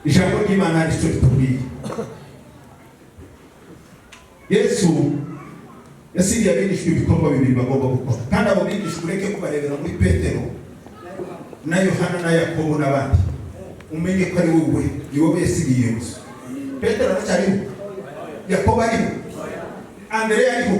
ijambo ry'Imana ricyo ritubwiye. Yesu yasigiye abigishwa ibikorwa bibiri bagomba gukora, kandi abo bigishwa ureke kubarebera muri Petero na Yohana na Yakobo n'abandi, umenye ko ari wowe ni wowe yasigiye gusa. Petero aracyariho, Yakobo ariho, Andrea ariho,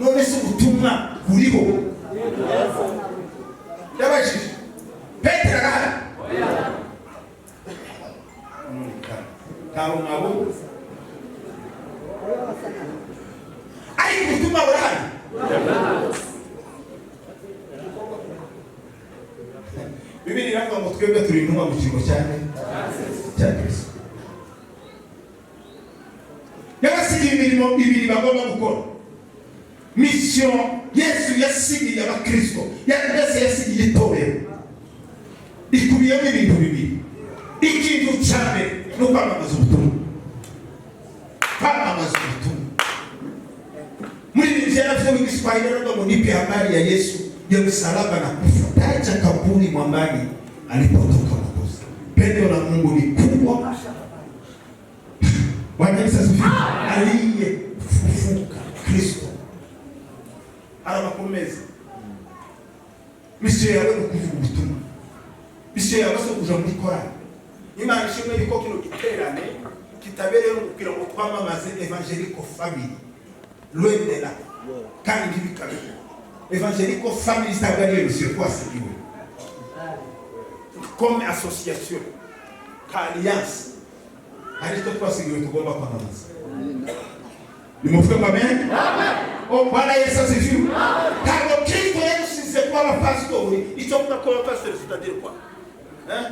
none se ubutumwa buriho? Yabajije Petero arahari? Karo mabo ari ubutumwa burahari. Bibiri iravuga ngo twebwe turi intumwa mu kigo cyane cya Kristo. Yabasigiye imirimo ibiri bagomba gukora. Mission Yesu yasigiye abakristo, Yesu yasigiye itorero, ikubiyemo ibintu bibiri. Ikintu cyane no kwamamaza ubutumwa. Kwamamaza ubutumwa. Muri Biblia vya Kiswahili ndio nipe habari ya Yesu ya msalaba na kufa. Taacha kaburi mwambani alipotoka Mwokozi. Pendo la Mungu ni kubwa. Bwana Yesu asifiwe. Aliyefufuka Kristo. Arabakomeza. Mission yawe ni kuvuga ubutumwa. Mission yawe si kuja muri korali. Imana ishimwe yuko kino giterane kitabereye kugira ngo twamamaze evangelical family. Loin de là. Kandi bikaba. Evangelical family s'appelle monsieur quoi c'est lui. Comme association, alliance. Alito kwa sigiro tugomba kwamamaza. Nimufika amen? Amen. Oh Bwana Yesu asifiwe. Kama Kristo Yesu c'est quoi la pasteur? Icyo kuba kwa pasteur c'est-à-dire quoi? Hein?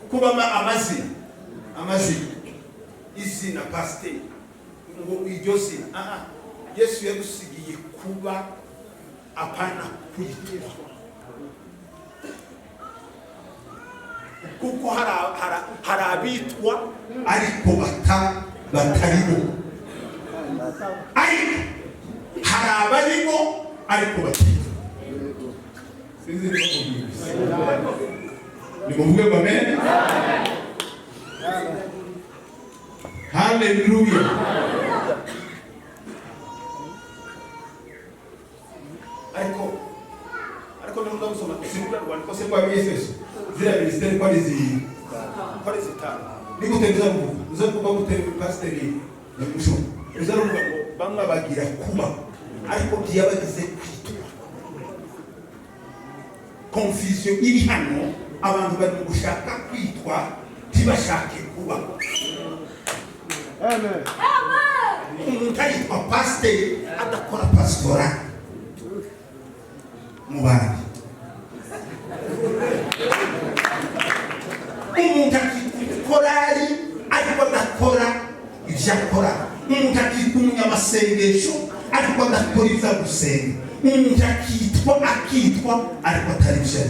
Kuba amazina. Izi na pasteur. Ngo ijosi. Yesu yagusigiye kuba apana kuyitwa. Kuko harabitwa ariko bataribo. Harabarimo ariko bataribo. Ni muvuge amen. Hallelujah. Ariko ndio msoma simula kwa sababu Yesu zile ministeri kwa hizi tano. Niko tembeza Mungu. Uzapo kwa kutembe pastori na msho. Uzapo banga bagira kuba. Ariko byabagize kwitwa. Confusion iri hano abantu bari gushaka kwitwa tibashake kuba. Amen. Umuntu ayitwa pastori adakora pastora. Mubandi. Umuntu akikorari ariko adakora ibyo akora. Umuntu akikumya amasengesho ariko adakora ibyo gusenga. Umuntu akitwa ariko atari byo.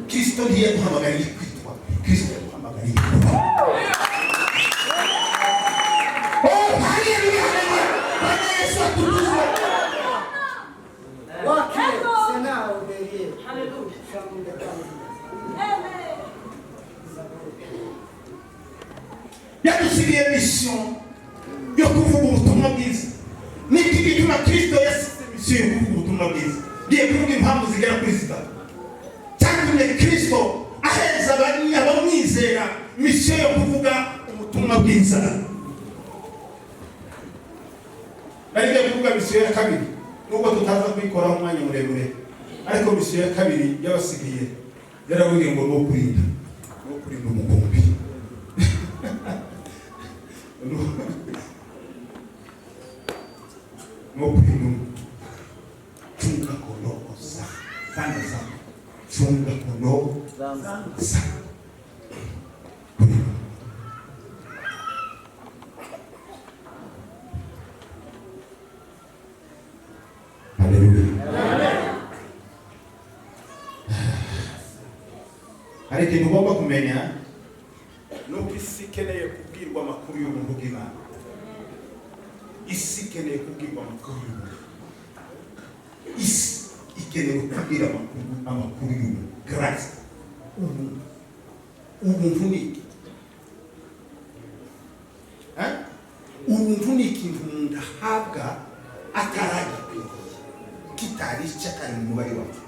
Kristo ndiye duhamagariye kwitwa. Kristo duhamagariye kuba. Oh, haleluya. Bwana Yesu atukuzwe. Yadusigiye mission yo kuvuga ubutumwa bwiza. Niki gituma Kristo yasize mission yo kuvuga ubutumwa bwiza. Giye kuvuga impamvu zigera kuri zitatu. Cyatumye Kristo aheza abamwizera mission yo kuvuga ubutumwa bwiza. Bariye kuvuga mission ya kabiri. Nubwo tutaza kwikora umwanya muremure. Ariko mission ya kabiri yabasigiye yaravuye ngo no kurinda umukumbi. No kurinda chunga kono sa kana sa chunga kono sa. Ariko ntugomba kumenya nuko isi ikeneye kubwirwa amakuru y'ubuntu bw'Imana. Isi ikeneye kubwirwa amakuru y'ubuntu. Isi ikeneye kubwirwa amakuru y'ubuntu. Grace. Ubuntu ni ikintu umuntu ahabwa ataragikwiye kitari cyakari mu mubare wacu.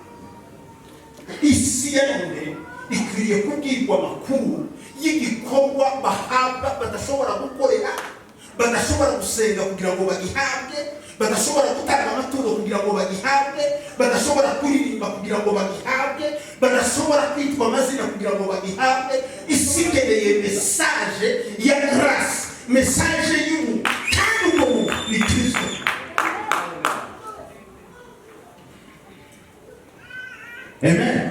Isi ya none ikwiriye kubwirwa amakuru y'igikorwa bahabwa badashobora gukorera, badashobora gusenga kugira ngo bagihabwe, badashobora gutanga amaturo kugira ngo bagihabwe, badashobora kuririmba kugira ngo bagihabwe, badashobora kwitwa amazina kugira ngo bagihabwe. Isi ikeneye message ya grace, message y'ubu kandi ubu ni Kristo. Amen.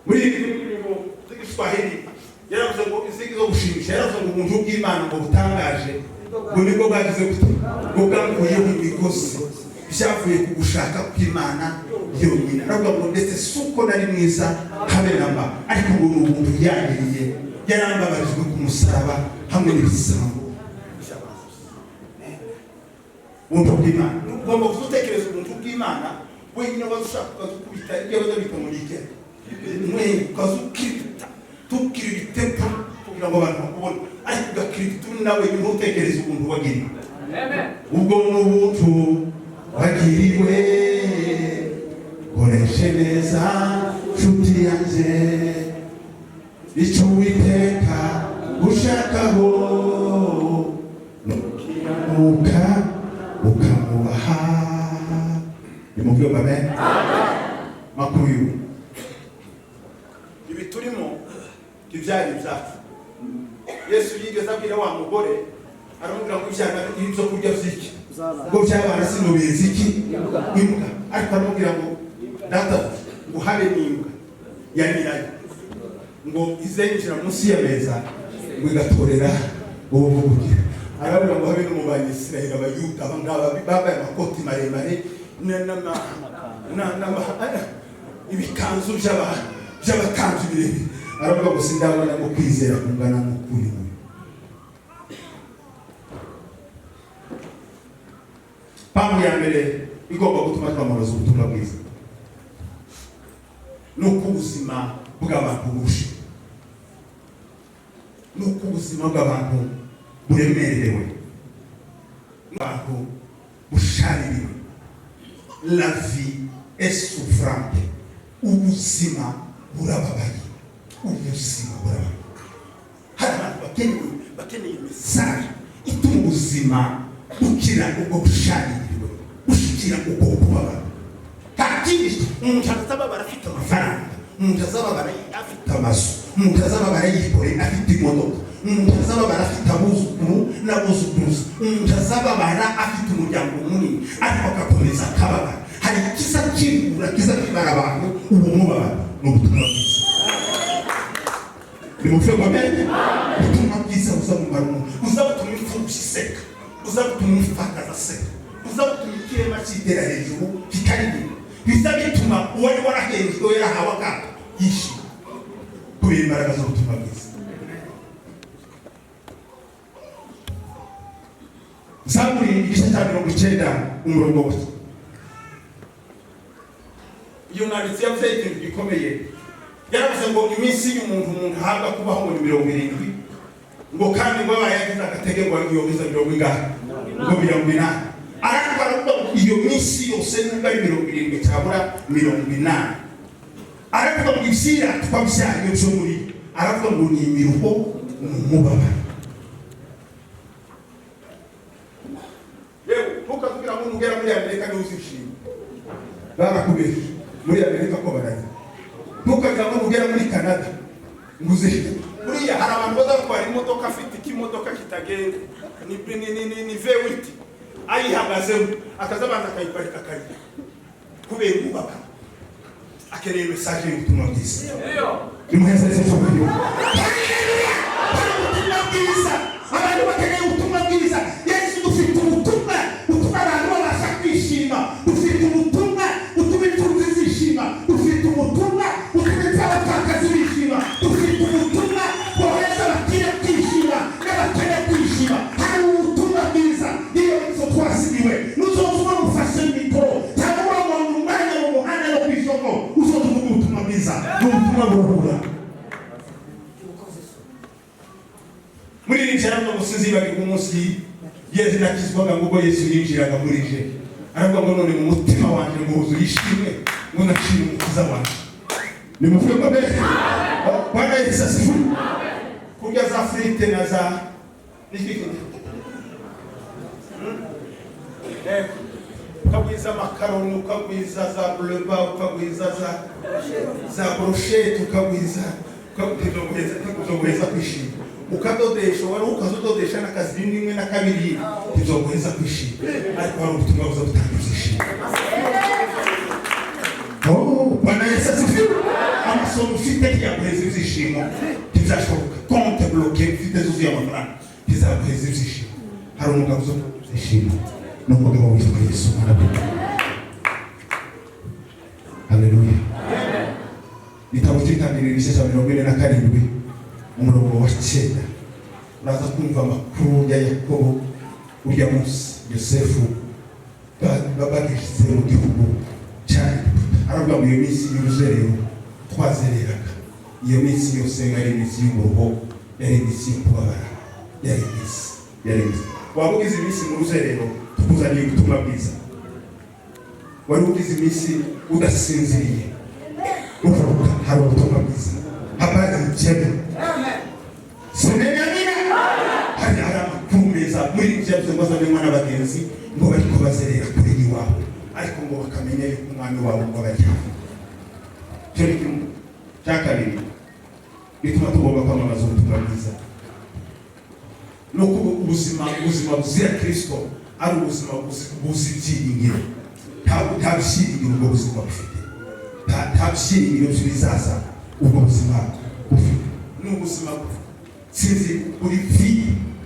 Muri Kiswahili yaravuze ngo izigi zo gushimisha, yaravuze ngo umuntu bw'Imana ngo butangaje ngo nibwo bwagize ngo bwakuyeho imigozi byavuye ku gushaka kw'Imana yonyine. Aravuga ngo ndetse suko nari mwiza habe namba, ariko ngo umuntu yagiriye yarambabarijwe ku musaraba hamwe n'ibisambo. Umuntu bw'Imana ugomba gutekereza umuntu bw'Imana wenyine wazashaka kubita ibyo bazabita muri iki mwe ukazukirita tukirita kugira ngo abantu bakubone, ariko ugakirita nawe ntutekereze umuntu wagiriwe. Ubwo n'ubuntu wagiriwe koreshe neza nshuti yanjye icyo Uwiteka ushakaho nukiranuka ukamubaha. Nimuvyo amen. Makuru ibi turimo ibyari byacu. Yesu yigeze abwira wa mugore aramubwira ngo ibyana ibyo kurya byiki ngo byabana sinobizi iki imbwa, ariko aramubwira ngo data ngo habe n'imbwa ya nyirayo ngo izenjira munsi ya meza ngo igatorera uwo kugira. Arabwira ngo habe n'umubanyi Israeli abayuda abangaba babaye amakoti maremare ibikanzu by'abakanzu birebire. Aravuga ngo sindabona ngo kwizera kungana n'ukuri. Pamwe ya mbere igomba gutuma twamamaza ubutumwa bwiza nuko ubuzima bw'abantu bushe, nuko ubuzima bw'abantu buremerewe, abantu bushaririwe. La vie est souffrante. Ubuzima burababaye, ubuzima burababaye. Hari abantu bakeneye message ituma ubuzima bukira ubwo bushaririwe, bushikira ubwo kubabara. Kakindi umuntu azababara afite amafaranga, umuntu azababara afite amazu, umuntu azababara yikore afite imodoka, umuntu azababara afite abuzukuru n'abuzukuruza, umuntu azababara afite umuryango munini, ariko agakomeza akababara. Hari ikiza kibura kiza kibara abantu ubumubabara n'ubutumwa bwiza. Nimufyo amen. Ubutumwa bwiza buzamumara umuntu, buzabutuma imfubyi iseka, buzabutuma umupfakazi aseka, buzabutuma ikirema kigera hejuru kikaririmba, bizabituma uwari warahenzwe yarahawe akato yishima kubera imbaraga z'ubutumwa bwiza. Zaburi igice cya 90 umurongo wa 8. Iyo nanditse yavuze ikintu gikomeye, yaravuze ngo iminsi y'umuntu ahabwa kubaho ngo 70, ngo kandi ngo bayagize agatege ngo yogeza 70 ngo 80. Aravuga ngo iyo minsi yose nubwo ari 70 cyabura 80. Aravuga ngo ibisira twabishaje byo muri, aravuga ngo ni imiruho umubabaro. Yewe ntukavugira ngo ugera muri Amerika n'uzishima barakubesha muri Amerika ko baraza, ntukavugira ngo ugera muri Canada nguzishima. Buriya hari abantu bazatwara imodoka afite ikimodoka kitagenda ni V8 ayihagazeho akazabanza akayiparika kare kubera umubabaro. Akeneye message y'ubutumwa bwiza. Nimuheza ese cy'ubutumwa bwiza. Abantu bakeneye ubutumwa bwiza. Yesu dufite ubutumwa butuma abantu babasha kwishima, dufite ubutumwa butuma imfubyi zishima, dufite ubutumwa butuma abapfakazi bishima, dufite ubutumwa bohereza abakire kwishima n'abakene kwishima. Hari ubutumwa bwiza. Iyo izo twasigiwe n'uzozuma mufashe mikoro cyangwa umuntu umwanya mu muhanda no kw'isoko uzovuga ubutumwa bwiza n'ubutumwa burahura. Muri iri jambo gusizi bagirwa umunsi Yesu nakizwaga ngo Yesu yinjiraga muri je aravuga ngo none mu mutima wanje ngo huzuye ishimwe ngo nacire umukiza wanje. Nimuvuge ngo mbere Bwana Yesu asifiwe. Kurya za frite na za ukagwiza makaroni, ukagwiza za buleba, ukagwiza za brochette, ukagwiza ukazoguheza kwishima. Ukadodesha wari ukazododesha n'akazi rimwe na kabiri uzoguheza kwishima. Ariko hari ubutumwa buza butangiza ishima. Bwana Yesu asifiwe. Amasomo ufite yaguheza ibyishimo bizashoboka. Konte bloqué ufite zuzuye amafaranga bizaguheza ibyishimo. Hari umugabo uzo kwishima n'umugabo witwa Yesu. Haleluya. Igitabo cy'Itangiriro igice cya 47 umurongo wa 9 uraza kumva amakuru ya Yakobo urya munsi Yosefu babagishyize mu gihugu cyane. Aravuga ngo iyo minsi y'uruzerero twazereraga, iyo minsi yose yari iminsi y'umuruho, yari iminsi y'ukubabara, yari iminsi waba ugize iminsi mu ruzerero tukuzaniye ubutumwa bwiza. Wari ugize iminsi udasinziriye uvuga hari ubutumwa bwiza. Habari njema. Semenyamina. Hari amakuru meza muri ibyo byose n'umwana bagenzi ngo bari kubazerera kuri iwabo, ariko ngo bakamenya yuko umwami wabo ngo bajyaho. Cyo ni kimwe cya kabiri bituma tugomba kwamamaza ubutumwa bwiza. Nuko ubuzima buzira Kristo ari ubuzima buzibyiringiro. Nta byiringiro ubwo buzima bufite. Nta byiringiro by'ibizaza ubwo buzima bufite. N'ubuzima sinzi uri vi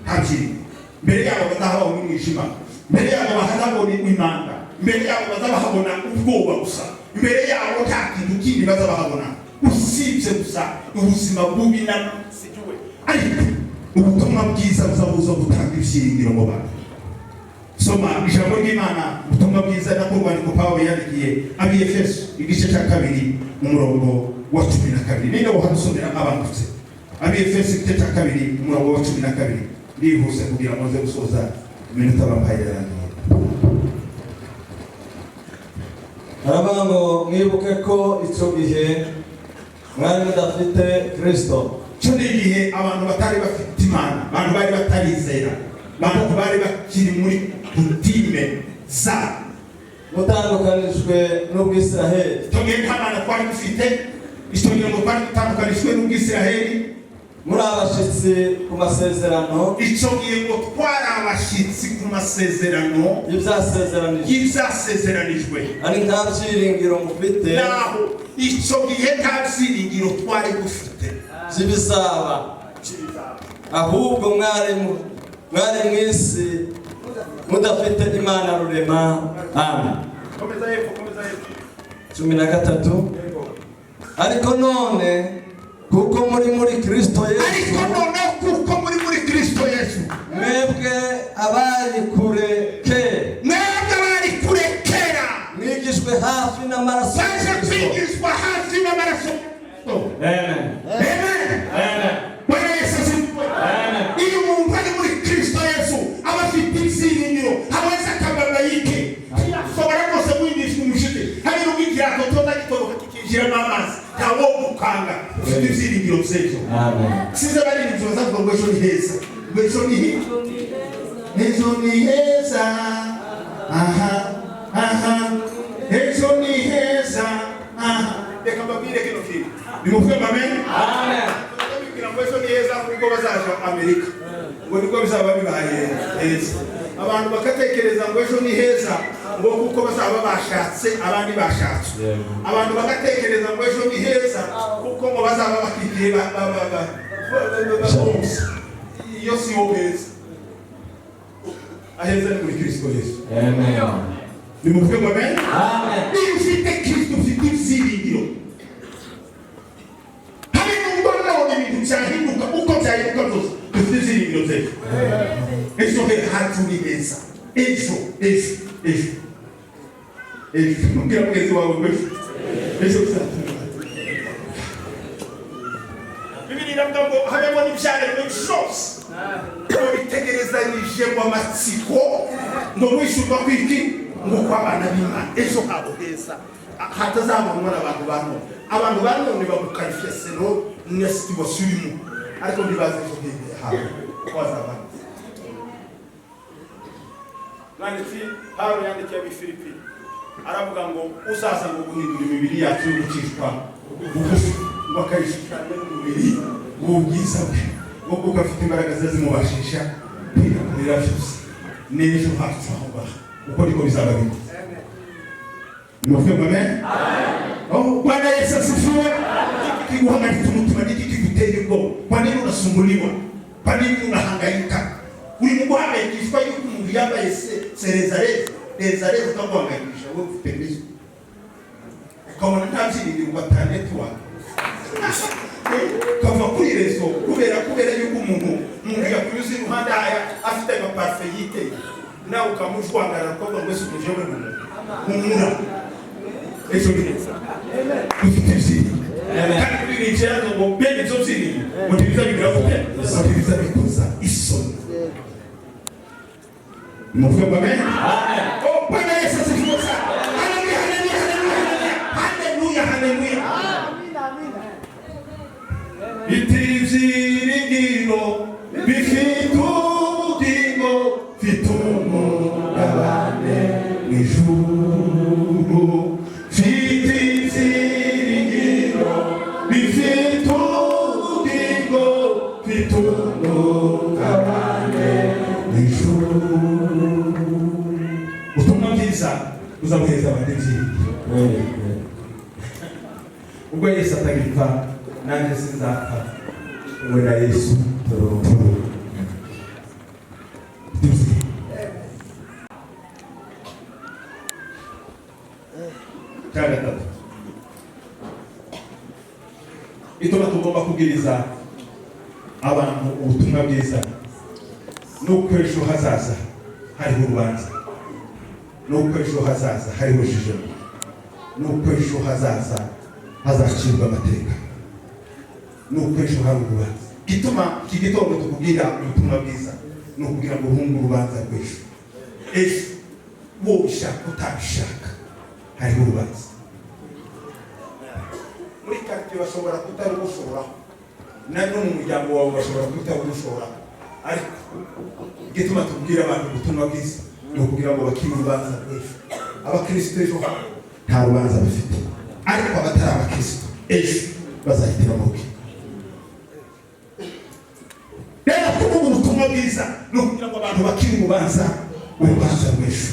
nta byiringiro. Mbere yabo bazabaho mu mwijima, mbere yabo bazabona imanga, mbere yabo bazabahabona ubwoba gusa, mbere yabo nta kintu kindi bazabahabona usibye gusa ubuzima bubi na sijuwe. Ariko ubutumwa bwiza buzabuza gutanga ibyiringiro mu bantu. Soma ijambo ry'Imana, ubutumwa bwiza n'urwandiko Pawulo yandikiye Abefeso igice cya 2 umurongo wa 12. Ninde wahadusomera abandutse Abefeso igice cya 2 umurongo wa 12. Ndihuse kugira ngo nze gusoza iminota bampaye yarangiye. Aravuga ngo mwibuke ko icyo gihe mwari mudafite Kristo. Cyo ni igihe abantu batari bafite Imana, abantu bari batarizera, abantu bari bakiri muri kutime za mutandukanijwe n'Ubwisiraheli. Tongeye Imana twari dufite istonye ngo twari dutandukanijwe n'Ubwisiraheli. Muri abashitsi ku masezerano. Icyo gihe ngo twari abashitsi ku masezerano y'ibyasezeranijwe. Ari nta byiringiro mufite. Naho icyo gihe nta byiringiro twari dufite by'ibizaba, ahubwo mwari mu isi mudafite Imana rurema. Amen. Komeza yepfo. 13. Ariko none kuko muri Kristo Yesu, mwebwe abari kure kera mwigishwe hafi n'amaraso Amen. Bwana Yesu asifiwe. Iyo umuntu ari muri Kristo Yesu aba afite ibyiringiro, hawezi akababaike. Ashobora rwose kwigishwa umushike, hari n'ubwigira atotoza gitoroka kikijira amazi ntawo gukanga, ufite ibyiringiro by'ejo. Amen. Size bari nzoza ngo ejo ni heza, ejo ni heza. Aha ejo ni heza. Reka mbabwire kino kintu. Nimuvuge amen. Amen. Ejo ni heza kuko bazaje Amerika, ngo niko bizaba bibaye heza. Abantu bakatekereza ngo ejo ni heza ngo kuko bazaba bashatse abandi bashatse. Abantu bagatekereza ngo ejo ni heza kuko ngo bazaba bakigiye iyo si ho heza. Aheza ni muri Kristo Yesu. Amen. Nimuvuge amen. Amen. Iyo ufite Kristo ufite ibyiringiro. Ibintu cyahinduka uko cyahinduka byose dufite ibyiringiro byejo. Ejo haturi heza. Ejo mubwira mugenzi wawe ngo ejo bizatuma. Bibiliya iravuga ngo habemo n'ibyaremwe byose ngo bitegerezanyije ngo amatsiko ngo wishyurwa kwiki ngo kw'abana b'Imana ejo habo heza hatazabonwa n'abantu banone bagukarifiye seno nesiti wasubimo ariko ndibaze ejo heza habo wazabana mwanditsi Pawulo yandikiye ab'Ifilipi aravuga ngo uzaza ngo guhindura imibiri yacu yo gucishwa bugufi ngo akayishushanya n'umubiri w'ubwiza bwe ngo kuko afite imbaraga ze zimubashisha kwigarurira byose n'ejo hacu aho ngaho uko niko bizaba bimeze. Nimufemba amen? Bwana Yesu asifiwe. Kiguhangayitse umutima n'iki kigutera ubwoba? Kwa nini unasumbuliwa? Kwa nini unahangaika? Uri mu guhangayikishwa yuko umuntu yambaye serezareza utaguhangayikisha wowe ufite Kristo. Ukabona nta byiringiro ugatanete wawe. Kava kuri rezo kubera yuko umuntu yakunyuze iruhande afite amaparufe yiteye nawe ukamujwangara kuko ngo sukuje we mumura ejo neza ufite byiringiro kandi kuri nicara ngo bene byo byiringiro mutibiza bigira gute mutibiza bikoza isoni mufemba amen. Bwana Yesu asifiwe sana. Haleluya. Ibyiringiro bifite ubugingo bifite umugabane mw'ijuru. Bifite ibyiringiro bifite ubugingo bifite umugabane mw'ijuru. Ubutumwa bwiza buzabuhereza abandi byiringiro. Ubwo Yesu atagipfa nanjye sinzapfa we na Yesu turuturu. Gatatu ituma tugomba kubwiriza abantu ubutumwa bwiza nuko ejo hazaza hariho urubanza, nuko ejo hazaza hariho jijoro, nuko ejo hazaza hazacirwa amateka, nuko ejo hari urubanza. Gituma iki gitondo tukubwira ubutumwa bwiza ni ukugira ngo uhunge urubanza rw'ejo. Ejo wowe ushaka utabishaka hariho urubanza. Muri kati bashobora kutarugushobora, nabwo mu muryango wawe bashobora kutarugushobora, ariko gituma tubwira abantu ubutumwa bwiza ni ukugira ngo bakire urubanza rw'ejo. Abakristo ejo nta rubanza bafite, ariko abatari abakristo ejo bazahitira mu bwe. Rero kuvuga ubutumwa bwiza ni ukugira ngo abantu bakire urubanza rw'ejo.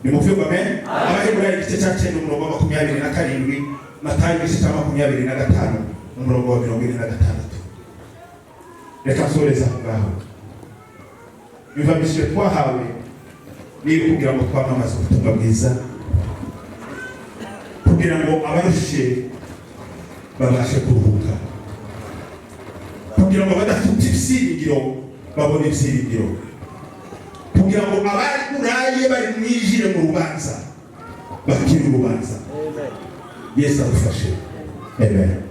Nimufemba amen. Abaheburayo igice cya 9 umurongo wa 27, Matayo igice cya 25 umurongo wa 26. Reka nsoreza ngaho. Biva misyo twahawe ni kugira ngo twamamaze ubutumwa bwiza, kugira ngo abarushe babashe kuruhuka, kugira ngo badafite ibyiringiro babone ibyiringiro, kugira ngo abari kuraye bari mwijire mu rubanza bakire urubanza. Yesu adufashe. Amen.